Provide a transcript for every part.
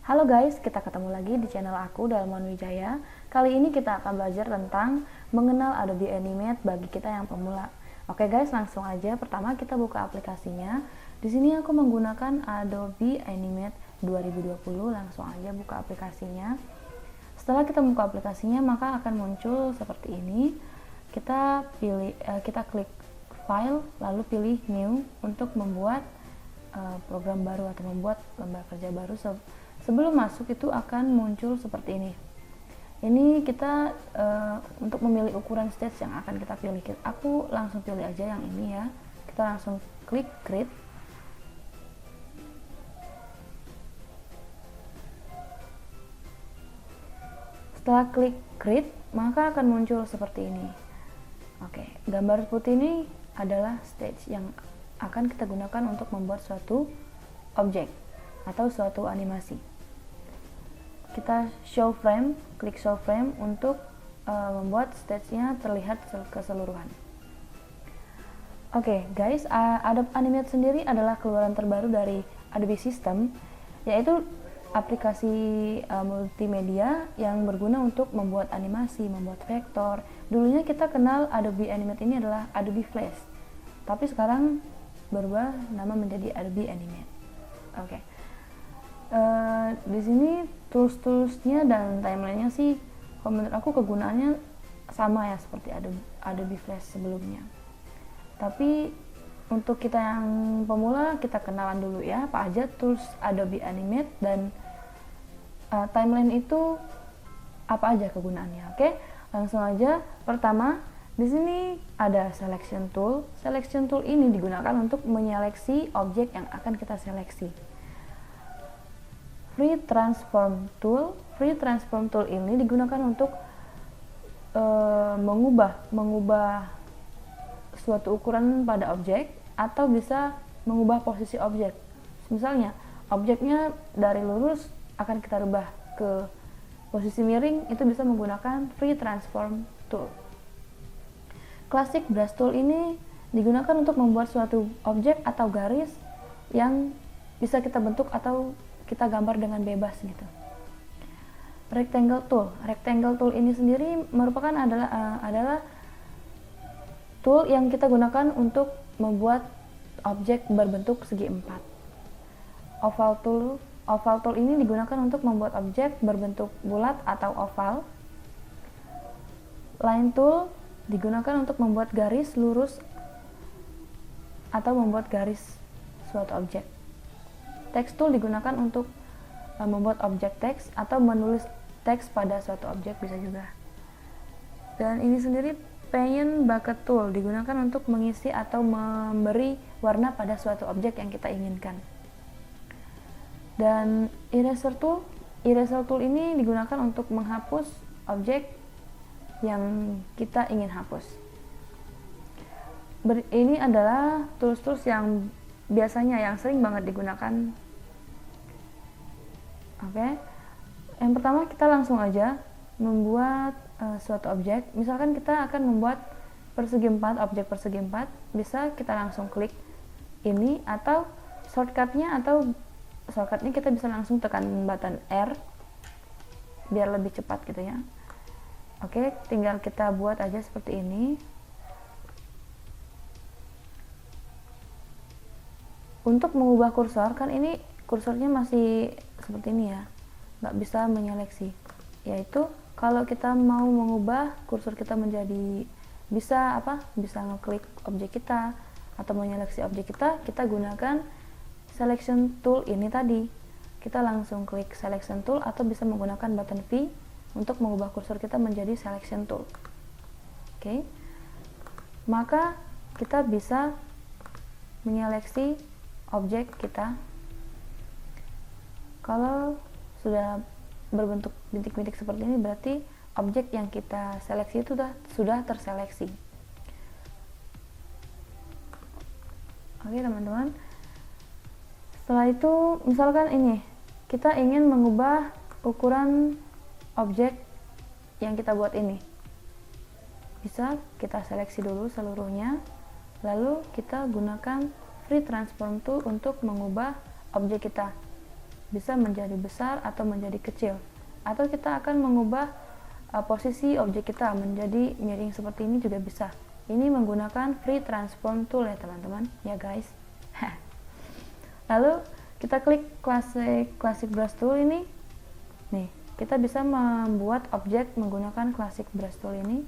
Halo guys, kita ketemu lagi di channel aku, Dalmon Wijaya. Kali ini kita akan belajar tentang mengenal Adobe Animate bagi kita yang pemula. Oke guys, langsung aja. Pertama kita buka aplikasinya. Di sini aku menggunakan Adobe Animate 2020. Langsung aja buka aplikasinya. Setelah kita buka aplikasinya, maka akan muncul seperti ini. Kita klik File, lalu pilih New untuk membuat program baru atau membuat lembar kerja baru. Sebelum masuk itu akan muncul seperti ini. Ini kita untuk memilih ukuran stage yang akan kita pilih. Aku langsung pilih aja yang ini ya. Kita langsung klik create. Setelah klik create, maka akan muncul seperti ini. Oke, gambar putih ini adalah stage yang akan kita gunakan untuk membuat suatu objek atau suatu animasi. Kita show frame, klik show frame untuk membuat stage-nya terlihat keseluruhan. Oke, guys, Adobe Animate sendiri adalah keluaran terbaru dari Adobe System, yaitu aplikasi multimedia yang berguna untuk membuat animasi, membuat vektor. Dulunya kita kenal Adobe Animate ini adalah Adobe Flash, tapi sekarang berubah nama menjadi Adobe Animate. Oke. Di sini tools-toolsnya dan timelinenya sih, menurut aku kegunaannya sama ya seperti Adobe Flash sebelumnya. Tapi untuk kita yang pemula, kita kenalan dulu ya apa aja tools Adobe Animate dan timeline itu apa aja kegunaannya. Oke, langsung aja. Pertama, di sini ada selection tool. Selection tool ini digunakan untuk menyeleksi objek yang akan kita seleksi. Free Transform Tool. Free Transform Tool ini digunakan untuk mengubah suatu ukuran pada objek atau bisa mengubah posisi objek. Misalnya, objeknya dari lurus akan kita rubah ke posisi miring, itu bisa menggunakan Free Transform Tool. Classic Brush Tool ini digunakan untuk membuat suatu objek atau garis yang bisa kita bentuk atau kita gambar dengan bebas gitu. Rectangle Tool ini sendiri merupakan adalah tool yang kita gunakan untuk membuat objek berbentuk segi empat. Oval Tool ini digunakan untuk membuat objek berbentuk bulat atau oval. Line Tool digunakan untuk membuat garis lurus atau membuat garis suatu objek. Text Tool digunakan untuk membuat objek teks atau menulis teks pada suatu objek bisa juga. Dan ini sendiri Paint Bucket Tool digunakan untuk mengisi atau memberi warna pada suatu objek yang kita inginkan. Dan Eraser Tool ini digunakan untuk menghapus objek yang kita ingin hapus. Ini adalah tools-tools yang biasanya yang sering banget digunakan. Oke. Yang pertama kita langsung aja membuat suatu objek. Misalkan kita akan membuat persegi 4, objek persegi 4, bisa kita langsung klik ini atau shortcutnya kita bisa langsung tekan button R biar lebih cepat gitu ya. Oke, tinggal kita buat aja seperti ini. Untuk mengubah kursor, kan ini kursornya masih seperti ini ya, nggak bisa menyeleksi. Yaitu kalau kita mau mengubah kursor kita menjadi bisa ngeklik objek kita atau menyeleksi objek kita gunakan selection tool ini tadi. Kita langsung klik selection tool atau bisa menggunakan button V untuk mengubah kursor kita menjadi selection tool. Oke. Maka kita bisa menyeleksi objek kita. Kalau sudah berbentuk bintik-bintik seperti ini, berarti objek yang kita seleksi itu sudah terseleksi. Oke teman-teman, setelah itu misalkan ini kita ingin mengubah ukuran objek yang kita buat ini, bisa kita seleksi dulu seluruhnya, lalu kita gunakan Free Transform Tool untuk mengubah objek kita. bisa menjadi besar atau menjadi kecil, atau kita akan mengubah posisi objek kita menjadi miring seperti ini juga bisa. Ini menggunakan free transform tool ya teman-teman ya guys. Lalu kita klik classic brush tool ini. Nih, kita bisa membuat objek menggunakan classic brush tool ini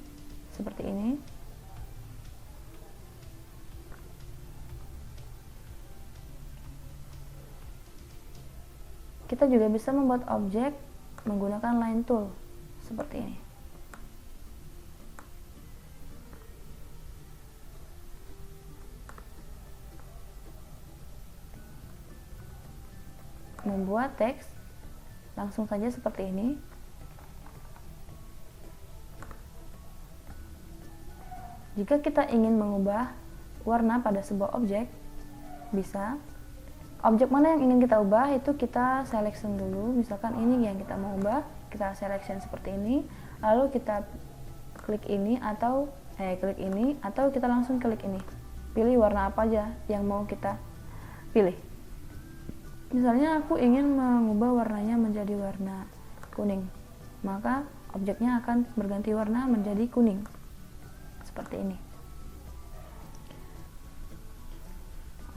seperti ini. Kita juga bisa membuat objek menggunakan line tool seperti ini. Membuat teks langsung saja seperti ini. Jika kita ingin mengubah warna pada sebuah objek, bisa. Objek mana yang ingin kita ubah itu kita selection dulu. Misalkan ini yang kita mau ubah, kita selection seperti ini. Lalu kita klik ini atau kita langsung klik ini. Pilih warna apa aja yang mau kita pilih. Misalnya aku ingin mengubah warnanya menjadi warna kuning, maka objeknya akan berganti warna menjadi kuning seperti ini.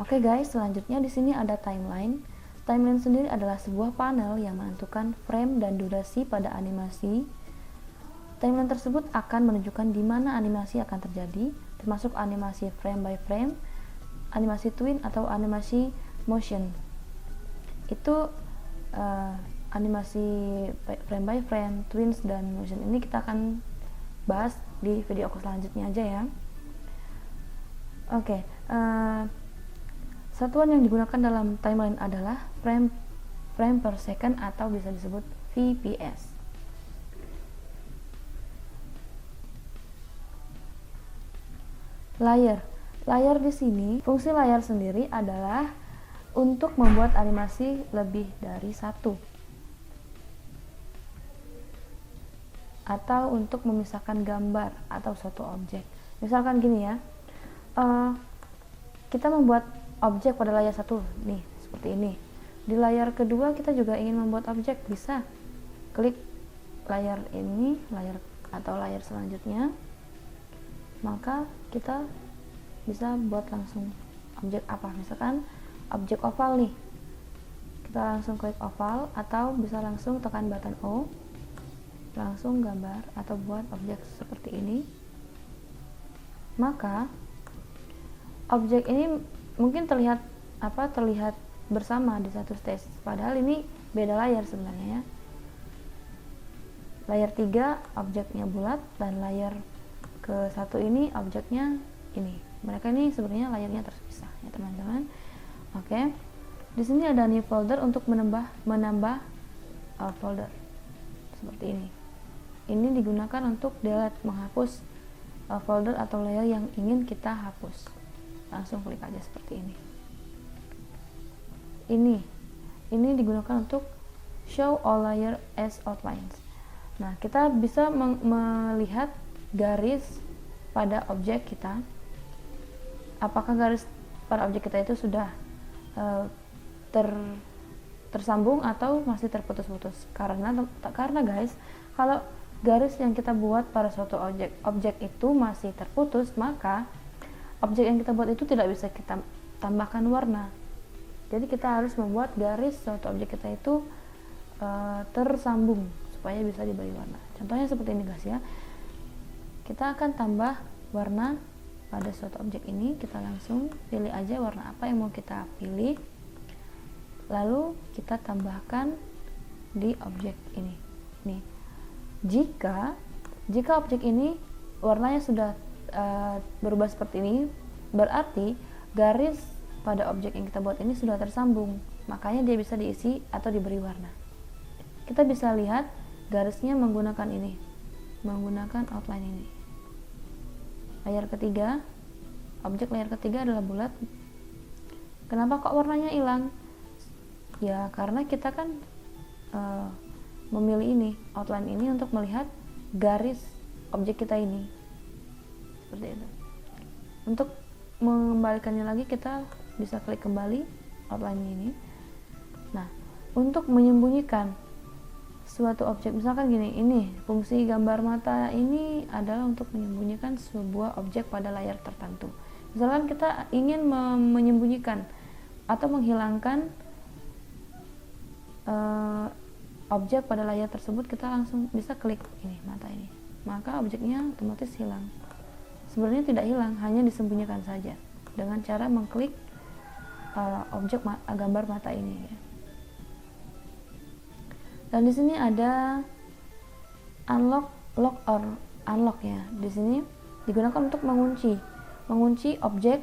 Oke guys, selanjutnya di sini ada timeline. Timeline sendiri adalah sebuah panel yang menentukan frame dan durasi pada animasi. Timeline tersebut akan menunjukkan di mana animasi akan terjadi, termasuk animasi frame by frame, animasi twin atau animasi motion. Itu animasi frame by frame, twins dan motion ini kita akan bahas di video aku selanjutnya aja ya. Oke. Satuan yang digunakan dalam timeline adalah frame per second atau bisa disebut VPS. Layar di sini, fungsi layar sendiri adalah untuk membuat animasi lebih dari satu, atau untuk memisahkan gambar atau suatu objek. Misalkan gini ya, kita membuat objek pada layar satu nih seperti ini. Di layar kedua kita juga ingin membuat objek, bisa klik layar ini, layar selanjutnya, maka kita bisa buat langsung objek apa. Misalkan objek oval nih, kita langsung klik oval, atau bisa langsung tekan button O, langsung gambar atau buat objek seperti ini. Maka objek ini mungkin terlihat bersama di satu stage, padahal ini beda layar sebenarnya ya. Layar 3 objeknya bulat, dan layar ke satu ini objeknya ini. Mereka ini sebenarnya layarnya terpisah ya teman-teman. Oke. Di sini ada new folder untuk menambah folder seperti ini. Ini digunakan untuk delete, menghapus folder atau layer yang ingin kita hapus. Langsung klik aja seperti ini. Ini digunakan untuk show all layer as outlines. Nah, kita bisa melihat garis pada objek kita. Apakah garis pada objek kita itu sudah tersambung atau masih terputus-putus? Karena guys, kalau garis yang kita buat pada suatu objek itu masih terputus, maka objek yang kita buat itu tidak bisa kita tambahkan warna. Jadi kita harus membuat garis suatu objek kita itu tersambung supaya bisa diberi warna. Contohnya seperti ini guys ya. Kita akan tambah warna pada suatu objek ini. Kita langsung pilih aja warna apa yang mau kita pilih, lalu kita tambahkan di objek ini. Nih, jika objek ini warnanya sudah berubah seperti ini, berarti garis pada objek yang kita buat ini sudah tersambung, makanya dia bisa diisi atau diberi warna. Kita bisa lihat garisnya menggunakan outline ini. Layar ketiga, objek layar ketiga adalah bulat. Kenapa kok warnanya hilang? Ya karena kita kan memilih outline ini untuk melihat garis objek kita ini. Seperti itu. Untuk mengembalikannya lagi, kita bisa klik kembali outline ini. Nah, untuk menyembunyikan suatu objek. Misalkan gini, ini fungsi gambar mata ini adalah untuk menyembunyikan sebuah objek pada layar tertentu. Misalkan kita ingin menyembunyikan atau menghilangkan objek pada layar tersebut, kita langsung bisa klik ini mata ini, maka objeknya otomatis hilang. Sebenarnya tidak hilang, hanya disembunyikan saja dengan cara mengklik objek gambar mata ini ya. Dan di sini ada unlock, lock or unlock ya. Di sini digunakan untuk mengunci objek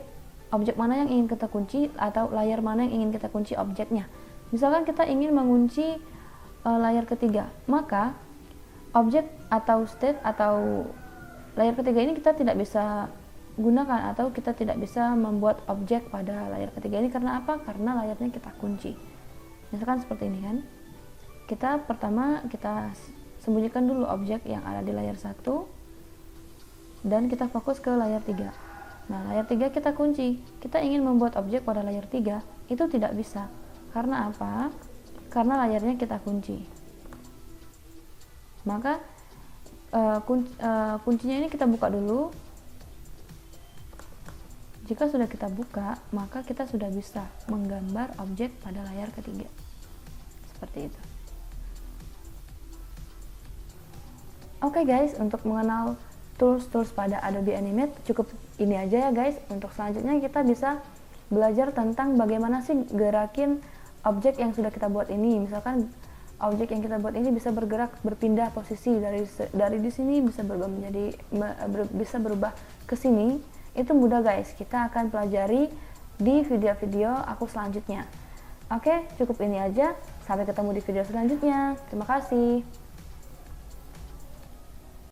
mana yang ingin kita kunci atau layar mana yang ingin kita kunci objeknya. Misalkan kita ingin mengunci layar ketiga, maka objek atau state atau layar ketiga ini kita tidak bisa gunakan atau kita tidak bisa membuat objek pada layar ketiga ini. Karena apa? Karena layarnya kita kunci. Misalkan seperti ini kan. Pertama kita sembunyikan dulu objek yang ada di layar 1 dan kita fokus ke layar 3. Nah, layar 3 kita kunci. Kita ingin membuat objek pada layar 3, itu tidak bisa. Karena apa? Karena layarnya kita kunci. Maka kuncinya ini kita buka dulu. Jika sudah kita buka, maka kita sudah bisa menggambar objek pada layar ketiga. Seperti itu. Oke guys, untuk mengenal tools pada Adobe Animate cukup ini aja ya guys. Untuk selanjutnya kita bisa belajar tentang bagaimana sih gerakin objek yang sudah kita buat ini. Misalkan objek yang kita buat ini bisa berpindah posisi dari di sini bisa berubah ke sini. Itu mudah guys. Kita akan pelajari di video-video aku selanjutnya. Oke, cukup ini aja. Sampai ketemu di video selanjutnya. Terima kasih.